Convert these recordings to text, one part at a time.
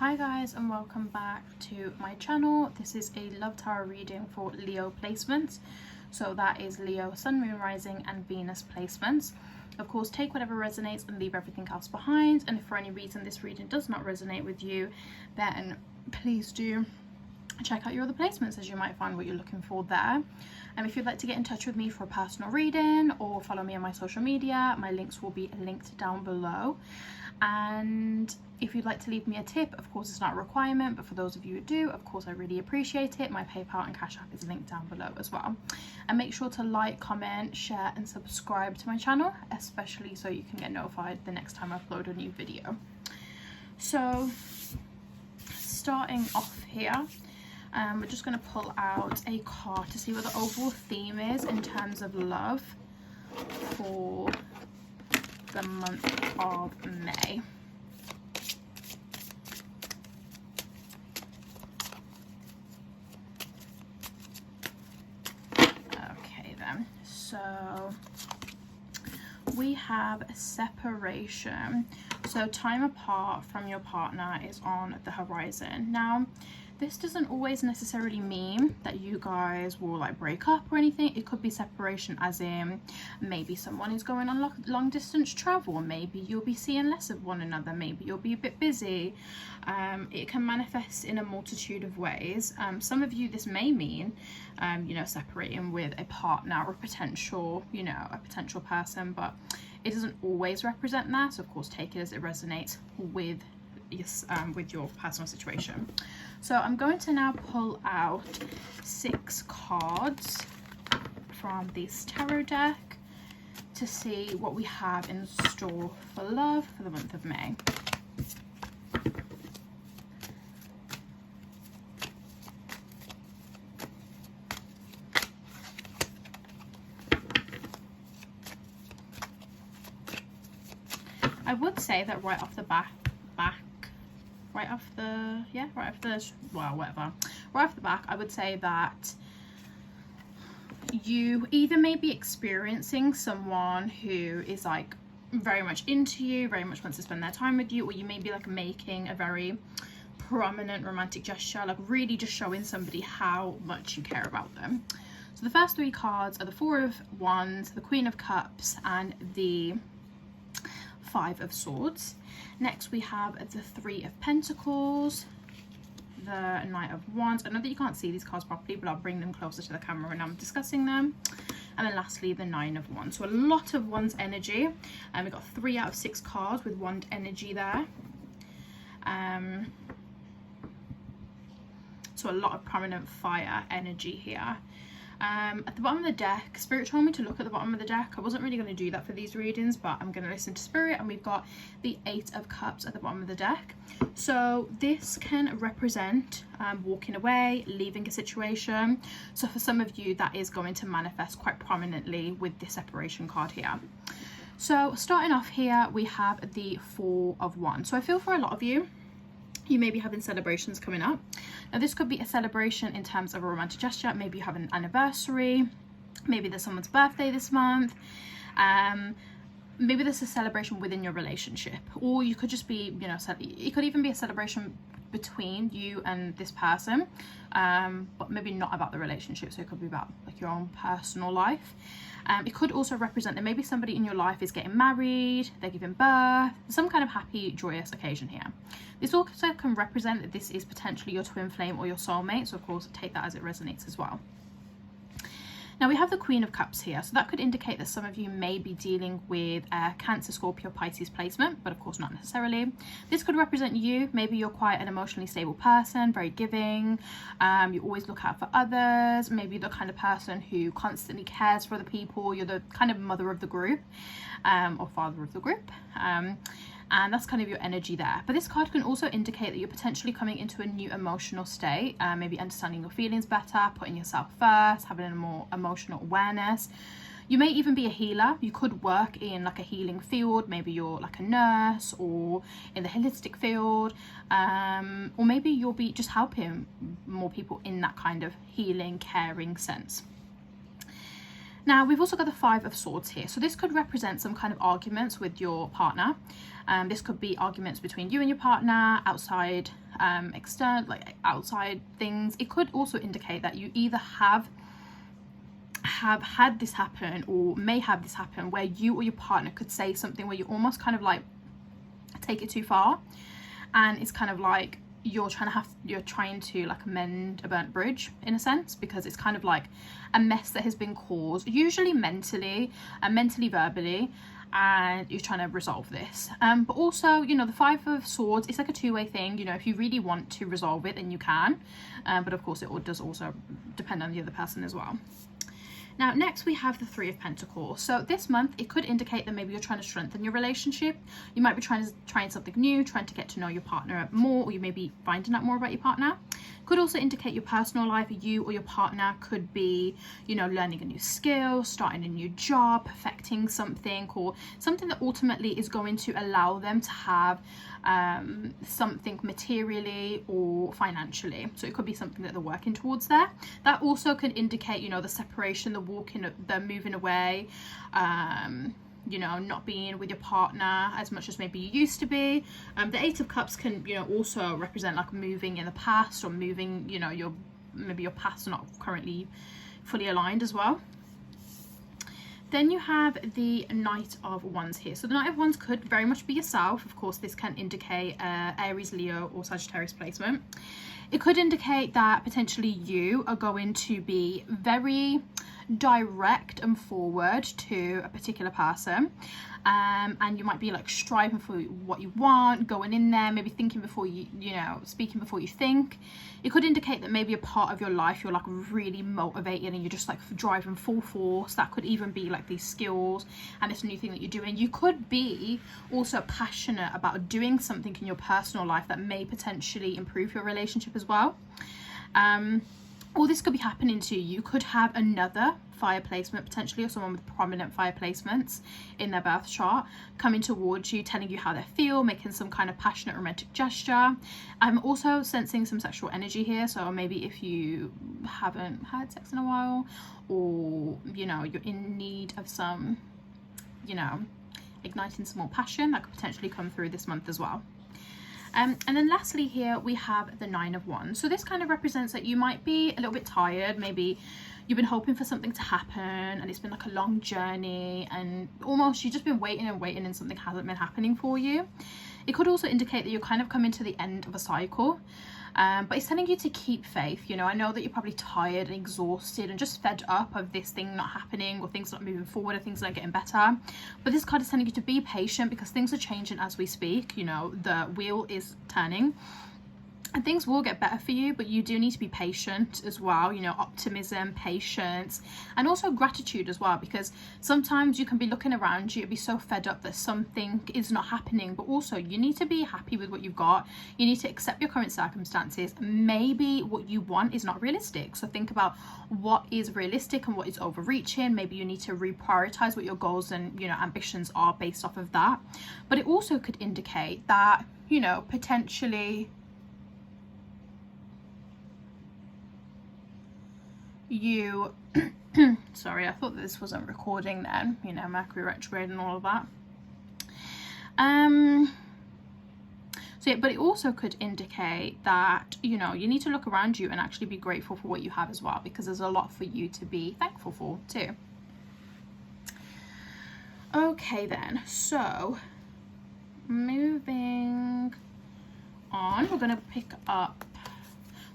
Hi guys, and welcome back to my channel. This is a love tarot reading for Leo placements. So that is Leo, Sun, Moon, Rising and Venus placements. Of course, take whatever resonates and leave everything else behind. And if for any reason this reading does not resonate with you, then please do check out your other placements, as you might find what you're looking for there. And if you'd like to get in touch with me for a personal reading or follow me on my social media, my links will be linked down below. And if you'd like to leave me a tip, of course it's not a requirement, but for those of you who do, of course I really appreciate it. My PayPal and Cash App is linked down below as well. And make sure to like, comment, share and subscribe to my channel, especially so you can get notified the next time I upload a new video. So starting off here, we're just going to pull out a card to see what the overall theme is in terms of love for the month of May. Okay then, so we have separation. So time apart from your partner is on the horizon. Now, this doesn't always necessarily mean that you guys will like break up or anything. It could be separation as in maybe someone is going on long distance travel, maybe you'll be seeing less of one another, maybe you'll be a bit busy. It can manifest in a multitude of ways. Some of you, this may mean you know, separating with a partner or a potential person, but it doesn't always represent that. So of course take it as it resonates with your personal situation. So I'm going to now pull out 6 cards from this tarot deck to see what we have in store for love for the month of May. I would say that right off the back, I would say that you either may be experiencing someone who is like very much into you, very much wants to spend their time with you, or you may be like making a very prominent romantic gesture, like really just showing somebody how much you care about them. So the first 3 cards are the 4 of Wands, the Queen of Cups and the 5 of Swords. Next we have the 3 of Pentacles, the Knight of Wands. I know that you can't see these cards properly, but I'll bring them closer to the camera when I'm discussing them. And then lastly the 9 of Wands. So a lot of Wands energy, and we've got 3 out of 6 cards with Wand energy there. So a lot of prominent fire energy here. At the bottom of the deck, Spirit told me to look at the bottom of the deck. I wasn't really going to do that for these readings, but I'm going to listen to Spirit, and we've got the 8 of Cups at the bottom of the deck. So this can represent walking away, leaving a situation. So for some of you, that is going to manifest quite prominently with the separation card here. So starting off here, we have the 4 of Wands. So I feel for a lot of you, you may be having celebrations coming up. Now this could be a celebration in terms of a romantic gesture. Maybe you have an anniversary, maybe there's someone's birthday this month, maybe there's a celebration within your relationship, or you could just be, you know, it could even be a celebration between you and this person, but maybe not about the relationship. So it could be about like your own personal life. It could also represent that maybe somebody in your life is getting married, they're giving birth, some kind of happy, joyous occasion here. This also can represent that this is potentially your twin flame or your soulmate. So of course take that as it resonates as well. Now we have the Queen of Cups here, so that could indicate that some of you may be dealing with a Cancer, Scorpio, Pisces placement, but of course not necessarily. This could represent you. Maybe you're quite an emotionally stable person, very giving, you always look out for others, maybe you're the kind of person who constantly cares for other people, you're the kind of mother of the group, or father of the group. And that's kind of your energy there. But this card can also indicate that you're potentially coming into a new emotional state, maybe understanding your feelings better, putting yourself first, having a more emotional awareness. You may even be a healer. You could work in like a healing field. Maybe you're like a nurse or in the holistic field, or maybe you'll be just helping more people in that kind of healing, caring sense. Now we've also got the 5 of Swords here, so this could represent some kind of arguments with your partner. This could be arguments between you and your partner, outside external, like outside things. It could also indicate that you either have had this happen or may have this happen where you or your partner could say something where you almost kind of like take it too far, and it's kind of like you're trying to like mend a burnt bridge in a sense, because it's kind of like a mess that has been caused, usually mentally and verbally, and you're trying to resolve this. But also, you know, the Five of Swords, it's like a two-way thing. You know, if you really want to resolve it, then you can, but of course it does also depend on the other person as well. Now, next we have the Three of Pentacles. So this month, it could indicate that maybe you're trying to strengthen your relationship. You might be trying something new, trying to get to know your partner more, or you may be finding out more about your partner. Could also indicate your personal life. You or your partner could be, you know, learning a new skill, starting a new job, perfecting something, or something that ultimately is going to allow them to have something materially or financially. So it could be something that they're working towards there. That also can indicate, you know, the separation, the moving away, you know, not being with your partner as much as maybe you used to be. The Eight of Cups can, you know, also represent like moving in the past, or moving, you know, maybe your paths are not currently fully aligned as well. Then you have the Knight of Wands here. So the Knight of Wands could very much be yourself. Of course, this can indicate Aries, Leo, or Sagittarius placement. It could indicate that potentially you are going to be very direct and forward to a particular person, and you might be like striving for what you want, going in there, maybe thinking before you know, speaking before you think. It could indicate that maybe a part of your life you're like really motivated and you're just like driving full force. That could even be like these skills and this new thing that you're doing. You could be also passionate about doing something in your personal life that may potentially improve your relationship as well. Or this could be happening to you. You could have another fire placement potentially, or someone with prominent fire placements in their birth chart coming towards you, telling you how they feel, making some kind of passionate romantic gesture. I'm also sensing some sexual energy here. So maybe if you haven't had sex in a while, or, you know, you're in need of some, you know, igniting some more passion, that could potentially come through this month as well. And then lastly here we have the Nine of Wands. So this kind of represents that you might be a little bit tired. Maybe you've been hoping for something to happen and it's been like a long journey, and almost you've just been waiting and something hasn't been happening for you. It could also indicate that you're kind of coming to the end of a cycle. But it's telling you to keep faith. You know, I know that you're probably tired and exhausted and just fed up of this thing not happening, or things not moving forward, or things not getting better. But this card is telling you to be patient, because things are changing as we speak. You know, the wheel is turning. And things will get better for you, but you do need to be patient as well. You know, optimism, patience, and also gratitude as well, because sometimes you can be looking around you and be so fed up that something is not happening, but also you need to be happy with what you've got. You need to accept your current circumstances. Maybe what you want is not realistic, so think about what is realistic and what is overreaching. Maybe you need to reprioritize what your goals and, you know, ambitions are based off of that. But it also could indicate that, you know, potentially you sorry, I thought that this wasn't recording then, you know, Mercury retrograde and all of that. So yeah, but it also could indicate that, you know, you need to look around you and actually be grateful for what you have as well, because there's a lot for you to be thankful for too. Okay then, so moving on, we're going to pick up,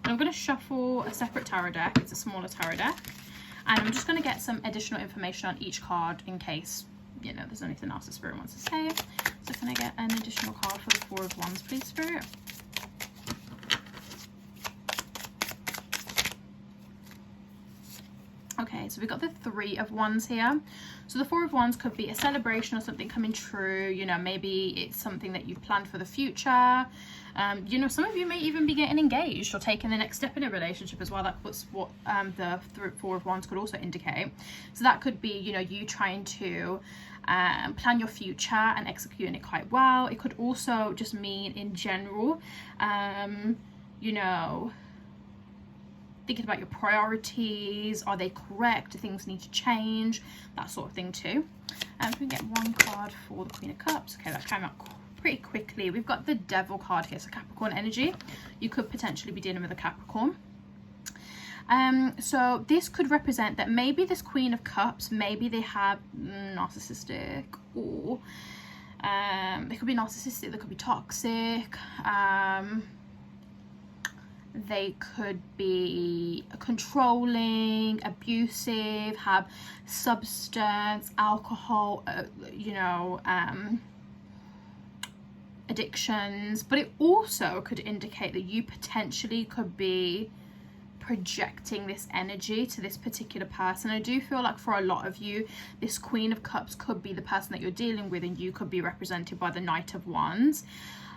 I'm going to shuffle a separate tarot deck. It's a smaller tarot deck, and I'm just going to get some additional information on each card in case, you know, there's anything else the Spirit wants to say. So can I get an additional card for the Four of Wands, please, Spirit? Okay, so we've got the Three of Wands here. So the Four of Wands could be a celebration or something coming true. You know, maybe it's something that you've planned for the future. You know, some of you may even be getting engaged or taking the next step in a relationship as well. That's what the Four of Wands could also indicate. So that could be, you know, you trying to plan your future and executing it quite well. It could also just mean in general, you know, thinking about your priorities. Are they correct? Do things need to change? That sort of thing too. We can get one card for the Queen of Cups. Okay, that came out pretty quickly. We've got the Devil card here, so Capricorn energy. You could potentially be dealing with a Capricorn. So this could represent that maybe this Queen of Cups, maybe they have narcissistic, or they could be narcissistic, they could be toxic, they could be controlling, abusive, have substance, alcohol, you know, addictions. But it also could indicate that you potentially could be projecting this energy to this particular person. I do feel like for a lot of you, this Queen of Cups could be the person that you're dealing with, and you could be represented by the Knight of Wands.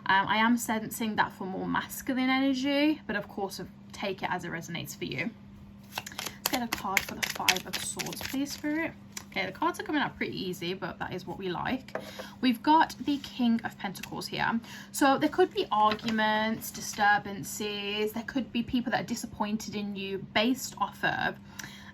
I am sensing that for more masculine energy, but of course take it as it resonates for you. Let's get a card for the Five of Swords, please, Spirit. Okay, the cards are coming out pretty easy, but that is what we like. We've got the King of Pentacles here. So there could be arguments, disturbances. There could be people that are disappointed in you based off of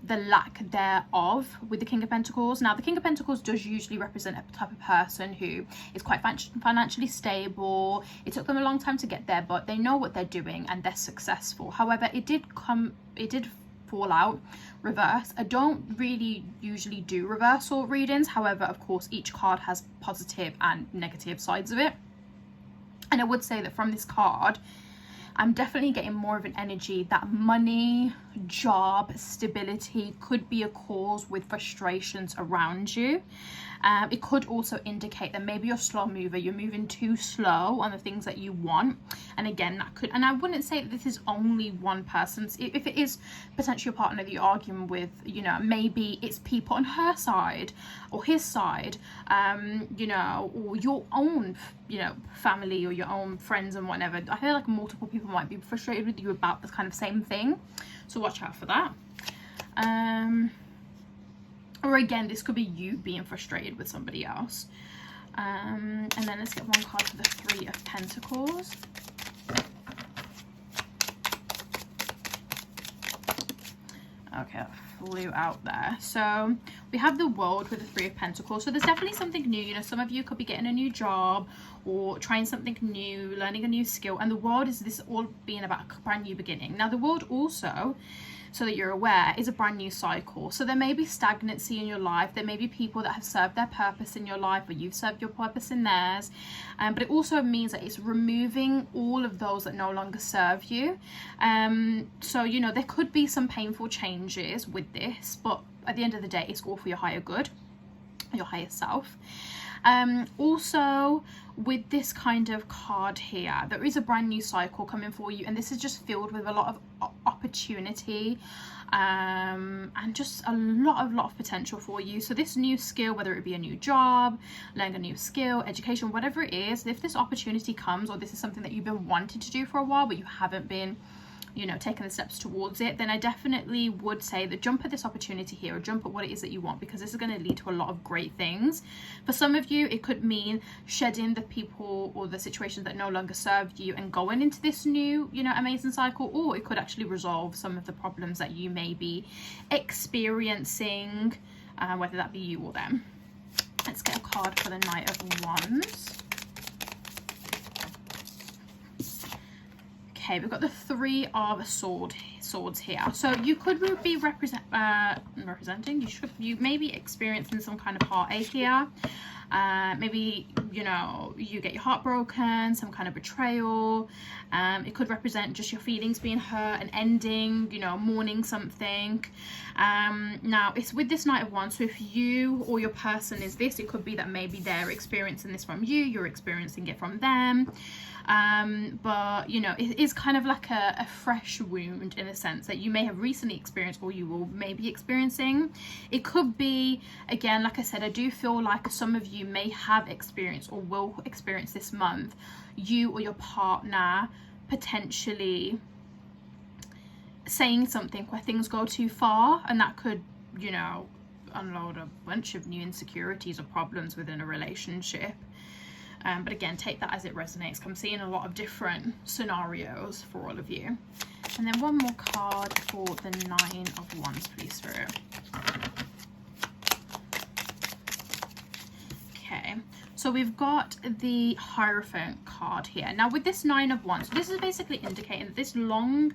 the lack thereof with the King of Pentacles. Now, the King of Pentacles does usually represent a type of person who is quite financially stable. It took them a long time to get there, but they know what they're doing and they're successful. However, it did fall out reverse. I don't really usually do reversal readings. However, of course, each card has positive and negative sides of it. And I would say that from this card, I'm definitely getting more of an energy that money, job, stability could be a cause with frustrations around you. It could also indicate that maybe you're a slow mover, you're moving too slow on the things that you want. And again, that could, and I wouldn't say that this is only one person's. If it is potentially a partner that you're arguing with, you know, maybe it's people on her side or his side, you know, or your own, you know, family or your own friends and whatever. I feel like multiple people might be frustrated with you about the kind of same thing. So watch out for that. Or again, this could be you being frustrated with somebody else. And then let's get one card for the Three of Pentacles. Okay, that flew out there. So we have the World with the Three of Pentacles. So there's definitely something new. You know, some of you could be getting a new job or trying something new, learning a new skill. And the World is this all being about a brand new beginning. Now, the World also, so that you're aware, is a brand new cycle. So there may be stagnancy in your life. There may be people that have served their purpose in your life, or you've served your purpose in theirs. But it also means that it's removing all of those that no longer serve you. So, you know, there could be some painful changes with this, but at the end of the day, it's all for your higher good, your higher self. Also, with this kind of card here, there is a brand new cycle coming for you, and this is just filled with a lot of opportunity and just a lot of potential for you. So this new skill, whether it be a new job, learning a new skill, education, whatever it is, if this opportunity comes, or this is something that you've been wanting to do for a while but you haven't been, you know, taking the steps towards it, then I definitely would say that jump at this opportunity here, or jump at what it is that you want, because this is going to lead to a lot of great things. For some of you, it could mean shedding the people or the situations that no longer serve you and going into this new, you know, amazing cycle, or it could actually resolve some of the problems that you may be experiencing, whether that be you or them. Let's get a card for the Knight of Wands. Okay, we've got the Three of Swords here. So you could be representing, you may be experiencing some kind of heartache here. Maybe, you know, you get your heart broken, some kind of betrayal. It could represent just your feelings being hurt, an ending, you know, mourning something. Now, it's with this Knight of Wands, so if you or your person is this, it could be that maybe they're experiencing this from you, you're experiencing it from them. But, you know, it is kind of like a fresh wound in a sense that you may have recently experienced, or you will maybe experiencing. It could be, again, like I said, I do feel like some of you may have experienced or will experience this month, you or your partner potentially saying something where things go too far, and that could, you know, unload a bunch of new insecurities or problems within a relationship. But again, take that as it resonates. I'm seeing a lot of different scenarios for all of you. And then one more card for the Nine of Wands, please, Spirit. Okay, So we've got the Hierophant card here. Now with this 9 of Wands, this is basically indicating that this long,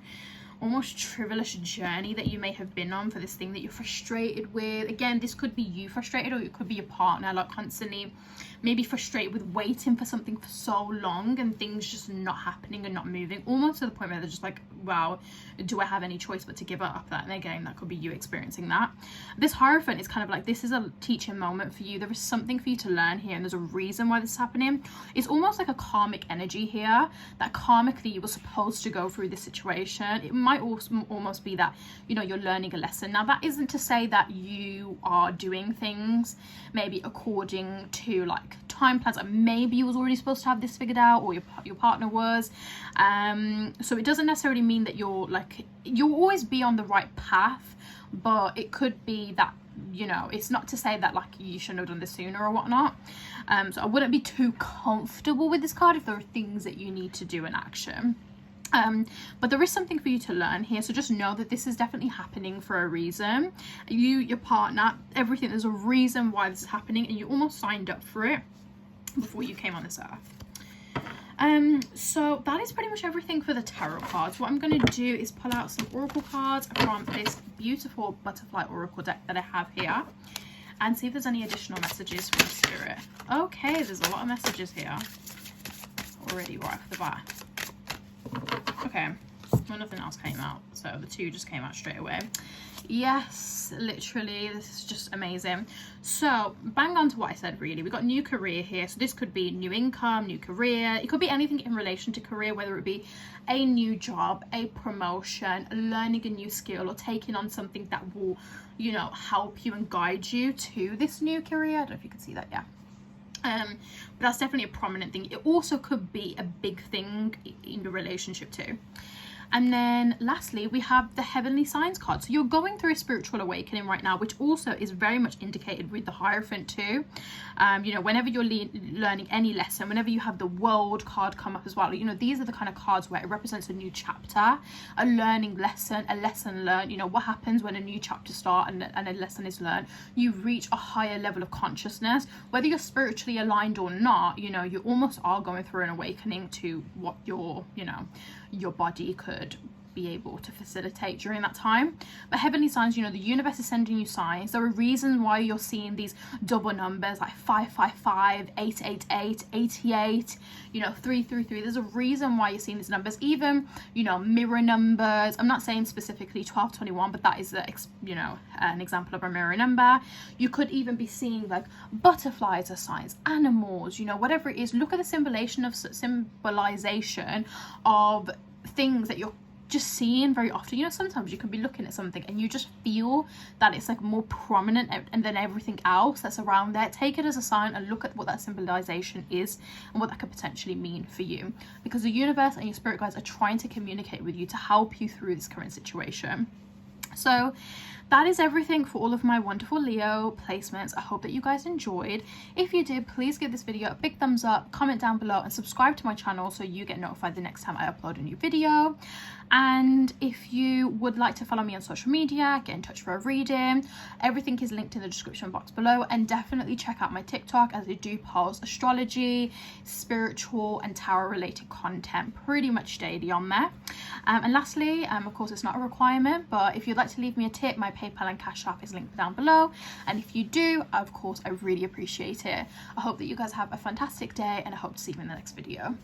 almost trivialist journey that you may have been on for this thing that you're frustrated with. Again, this could be you frustrated, or it could be your partner, like constantly maybe frustrated with waiting for something for so long and things just not happening and not moving, almost to the point where they're just like, wow, do I have any choice but to give up? And again, that could be you experiencing that. This Hierophant is kind of like, this is a teaching moment for you. There is something for you to learn here, and there's a reason why this is happening. It's almost like a karmic energy here, that karmically you were supposed to go through this situation. It might also almost be that, you know, you're learning a lesson. Now that isn't to say that you are doing things maybe according to like time plans, like maybe you was already supposed to have this figured out, or your partner was, so it doesn't necessarily mean that you'll always be on the right path, but it could be that, you know, it's not to say that like you shouldn't have done this sooner or whatnot. So I wouldn't be too comfortable with this card if there are things that you need to do in action. But there is something for you to learn here, so just know that this is definitely happening for a reason. You, your partner, everything, there's a reason why this is happening, and you almost signed up for it before you came on this earth. So that is pretty much everything for the tarot cards. What I'm going to do is pull out some oracle cards from this beautiful butterfly oracle deck that I have here, and see if there's any additional messages from Spirit. Okay, there's a lot of messages here already right off the bat. Okay, well, nothing else came out, so the 2 just came out straight away. Yes, literally, this is just amazing. So bang on to what I said, really. We've got new career here, so this could be new income, new career. It could be anything in relation to career, whether it be a new job, a promotion, learning a new skill, or taking on something that will, you know, help you and guide you to this new career. I don't know if you can see that, yeah. But that's definitely a prominent thing. It also could be a big thing in your relationship too. And then lastly, we have the Heavenly Signs card. So you're going through a spiritual awakening right now, which also is very much indicated with the Hierophant too. You know, whenever you're learning any lesson, whenever you have the World card come up as well, you know, these are the kind of cards where it represents a new chapter, a learning lesson, a lesson learned. You know, what happens when a new chapter starts and a lesson is learned? You reach a higher level of consciousness. Whether you're spiritually aligned or not, you know, you almost are going through an awakening to what your, you know, your body could be able to facilitate during that time. But Heavenly Signs, you know, the universe is sending you signs. There are reasons why you're seeing these double numbers like 555, 888, 88, you know, 333. There's a reason why you're seeing these numbers. Even, you know, mirror numbers. I'm not saying specifically 1221, but that is the, you know, an example of a mirror number. You could even be seeing like butterflies as signs, animals, you know, whatever it is. Look at the symbolization of things that you're just seeing very often. You know, sometimes you can be looking at something and you just feel that it's like more prominent and than everything else that's around there. Take it as a sign and look at what that symbolization is and what that could potentially mean for you, because the universe and your spirit guides are trying to communicate with you to help you through this current situation. So that is everything for all of my wonderful Leo placements. I hope that you guys enjoyed. If you did, please give this video a big thumbs up, comment down below, and subscribe to my channel so you get notified the next time I upload a new video. And if you would like to follow me on social media, get in touch for a reading, everything is linked in the description box below. And definitely check out my TikTok, as I do post astrology, spiritual and tarot related content pretty much daily on there. And lastly, of course, it's not a requirement, but if you'd like to leave me a tip, my PayPal and Cash App is linked down below. And if you do, of course, I really appreciate it. I hope that you guys have a fantastic day, and I hope to see you in the next video.